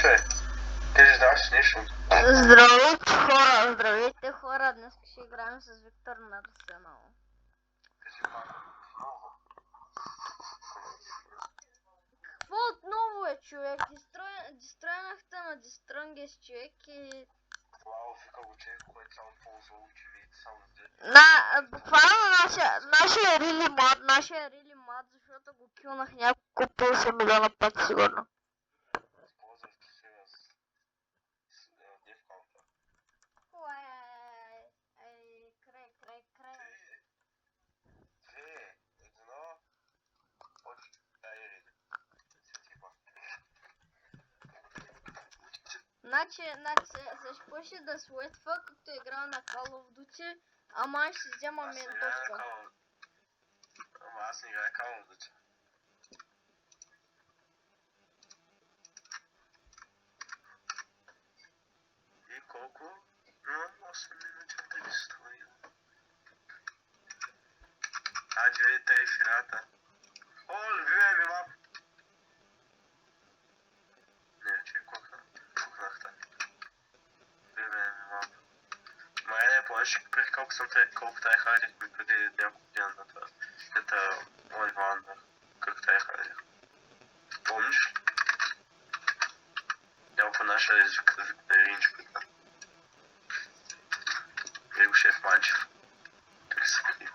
че? Ти ли знаеш нещо? Здравейте хора, днес ще играем с Виктор на Арсенал. Какво отново е, човек? Дистроенахте на Дистронгес, човек и... Вау, вика го, че който само ползва очевидно, само Буквално нашия рили мод, защото го килнах няколко 50 милиона пъти сигурно. използваш се с дивкалта. Край. 2, 1, почти. Значи, ще да суетва, както игра на Call of Duty, ама ще взема ментовка. Ама аз не играя Call of Duty. И колко? 8 минути преди строя. Айде видите ефирата. О, любимия ми мап! Не, че пукнахте. Любимия ми мап. Май не помниш преди колко тая ходих ми преди няколко дена на това. Это Лайванда. Как тая ходих. Помниш? Я по нашия език Ринчката. Или шеф Манчев. Как се кри.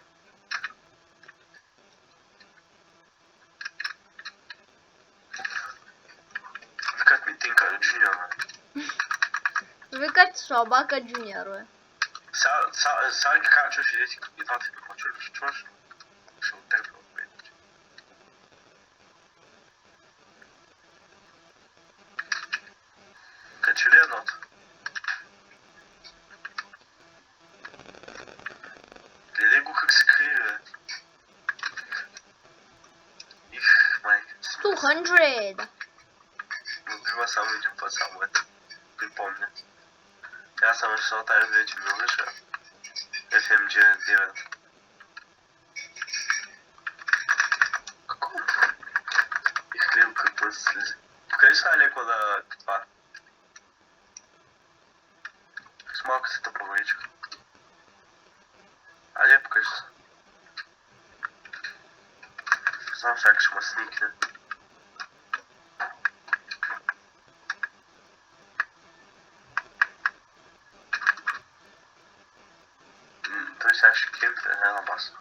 Викат ми Тинка Джуниора. Викат Слабака Джуниор, бе. Сега ги качваш и дети и двата ги почваш, чуваш? Ще оттерпя от пейдачи. Качи ли едното? Гледай го как се крие, бе. Их, майка. 200! Убива само един път, само ето. Припомня. Тя съм решила тази вече ми лъжа. FMG 9. Какво? И хлеб като се слизи. Покажи сега леко да това. С малко си тъпавичка. Айде, покажи се. Знам сякаш ще ма сникне. Той сега ще кемпе, не на баса.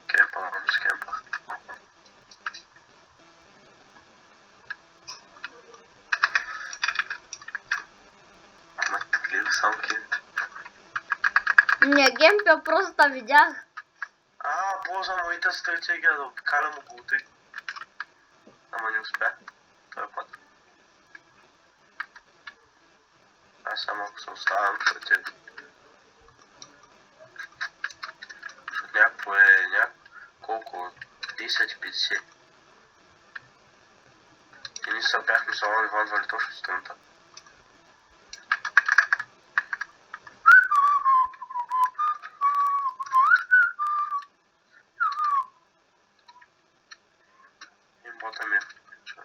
Кемпа, но с кемпа. Ама гледа само кемпи. Не, геймпя просто видях. Ползвам моята стратегия да обкарам около тъй. Ама не успя. Този път. Аз само ако се оставям пред теб. Защото някакво е колко? 10-50. И ние се бяхме само иванвали точно страната. И бота ми е включен.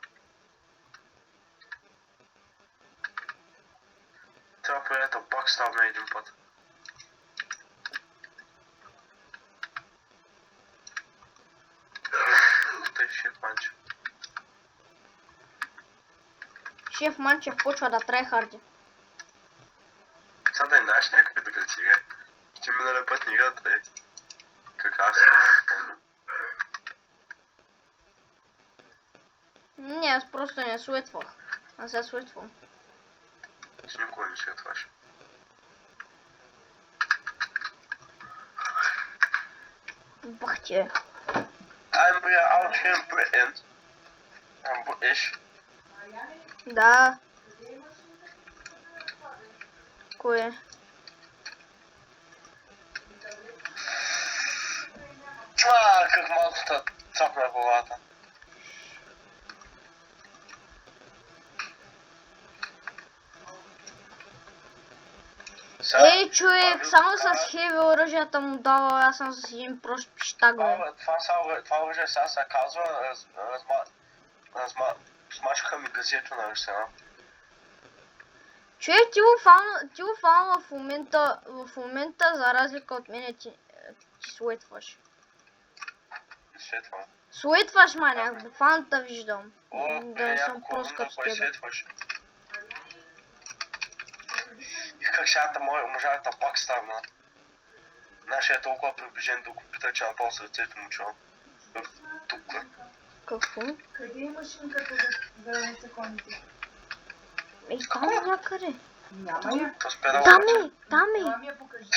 Трябва поедата пак ставаме един път. Тъй шеф манче. Шеф Манчев почва да трайхарди. Сега да не знаеш някакви да град сега. Ще миналия път не играта е. Как аз. Не, аз просто не суетвах. Аз сега суетвам. Ти никога не светваш. Бах ти. I'm out here in Britain. I'm British. Да. Кое? Как малко цапна главата. Ей, човек, само с хеви оръжията му дава, аз съм с един прост пищак, бе. Това оръжие сега се казва Смачкаха ми газието на Арсенал. Човек, ти го фана в момента, за разлика от мене, ти суетваш. Светвам. Суетваш, маняк, буквално те виждам. О, Да не съм няколко по-скъп с кой тебе. светваш. Исках шата мъжата пак ставна. Нашия е толкова приближен да го пита, че напал сърцето му чува. Тук. Какво? Къде е машинката за секундите? Там някъде. Няма я. То спира Там лъче. е, там е. Това ми я покажи.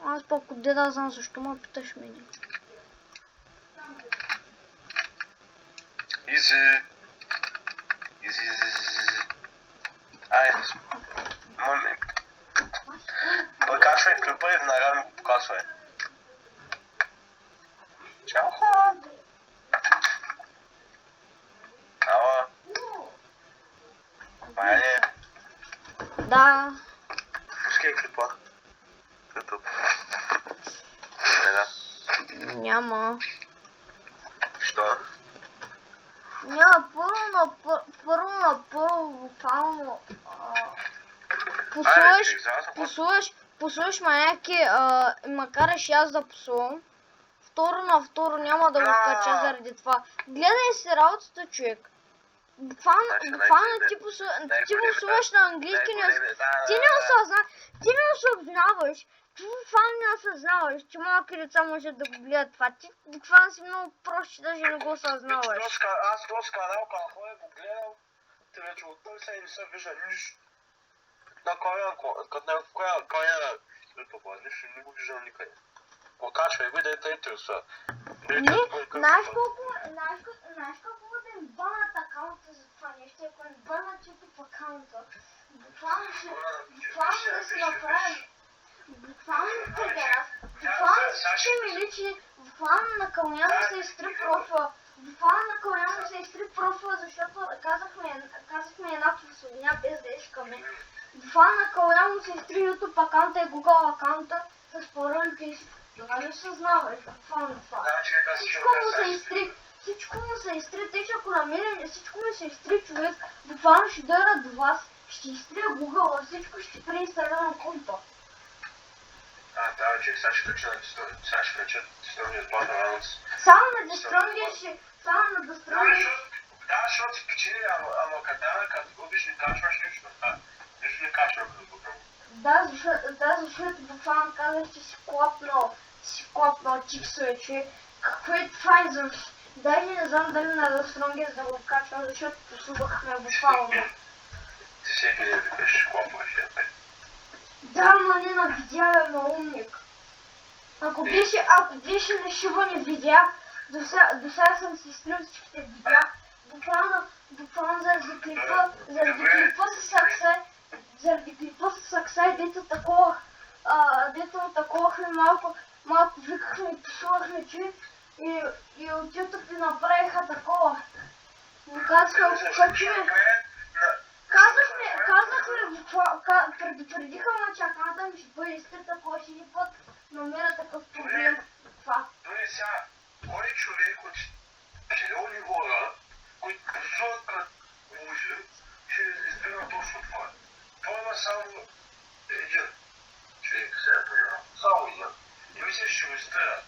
Аз пък де да знам защо ме питаш мене. Изи. Ай. Маме. Покачвай клипа и веднага ми го показвай. Чао. Ала. Майне. Да. Пускай клипа. Ютуб. Не да. Няма. Що? Няма, първо буквално псуваш маняки, ма караш и аз да псувам. Второ няма да го кача заради това. Гледай си работата, човек. Буквално ти псуваш на английски, ти не осъзнаваш. Ти буквално не осъзнаваш, че малки деца може да го гледат това. Ти буквално си много прост, че даже не го осъзнаваш. Аз този канал, когато го гледам, те вече от той се не се вижда нищо. На коя ютуба, нищо не го виждам никъде. Покачвай го и да те интересува. Не, знаеш колко да им банат акаунта за това нещо, ако им банат YouTube акаунта, буквално да се направим, буквално ще ми личи, буквално на Каляна се изтри профила, защото казахме една проследня без да искаме. Буквално на Каляна се изтри YouTube акаунта и Google акаунта с паролите и това не съзнаваш, буквално това. Всичко му се изтри, тъй че ако намерим всичко му се изтри човек, буквално ще дойдат до вас, ще изтрия Google, всичко ще преинсталирам компа. Да, че сега ще качат Destroy Battlegrounds. Само на Destroy Да, защото си печели, ама като губиш не качваш нищо. Нищо не качваш като губим. Да, защото буквално казах, че си клапнал чиксове, че какво е това изобщо. Даже не знам дали на The Strongest да го качвам, защото послухахме буквално. Ти всеки ден викаш клапваш я пет. Да, но не на видеа, на умник. Ако беше на живо не видеа, до сега съм си изтрил всичките видеа. Буквално заради клипа с Аксай, дето таковахме малко викахме и послухахме, че и от YouTube ви направиха такова. Но казаха, предупредиха ме, че акаунта ми ще бъде изтрит, ако ще ни път намеря такъв проблем. Това. Дори сега, кой човек от милиони хора, които посуват пред лъжи, ще избира точно това. Това има само един човек, сега познавам. Само един. И мисля, ще го избира.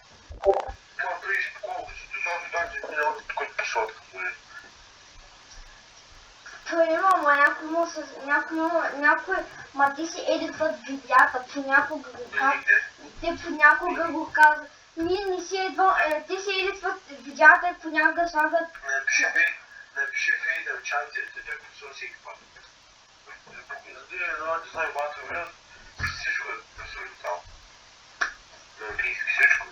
Това преди колко си, защото тази милиони, които посуват пред лъжи. Той има, някой, ма ти си едитват видеята, понякога го казват. Те понякога го казват. Ние не си едва, те си едитват видеята и понякога слагат. Напиши в един чатите, те посуват всеки път. Destroy Battlegrounds, всичко е посуват там. На английски всичко.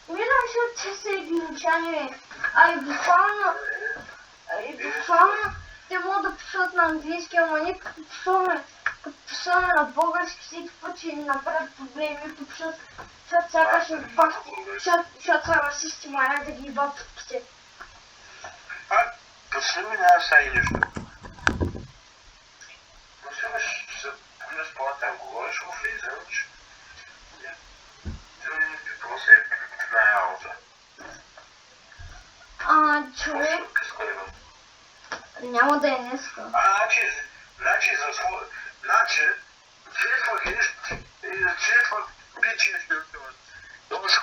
Не знам, защото те са единичани, а и буквално, те могат да пишат на английски, ама ние като пишаме на български, всеки път ще ни направят проблеми, защото сякаш е бахти, защото са расисти, маняк да ги ебат пъти. Пусни ми няма сега и нищо. Пусни ми ще влез по-натам, говориш го влизам, че просто е на работа. Човек, Няма да е днеска. Черепа бичи.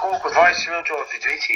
Колко? 20 минути в Идвици.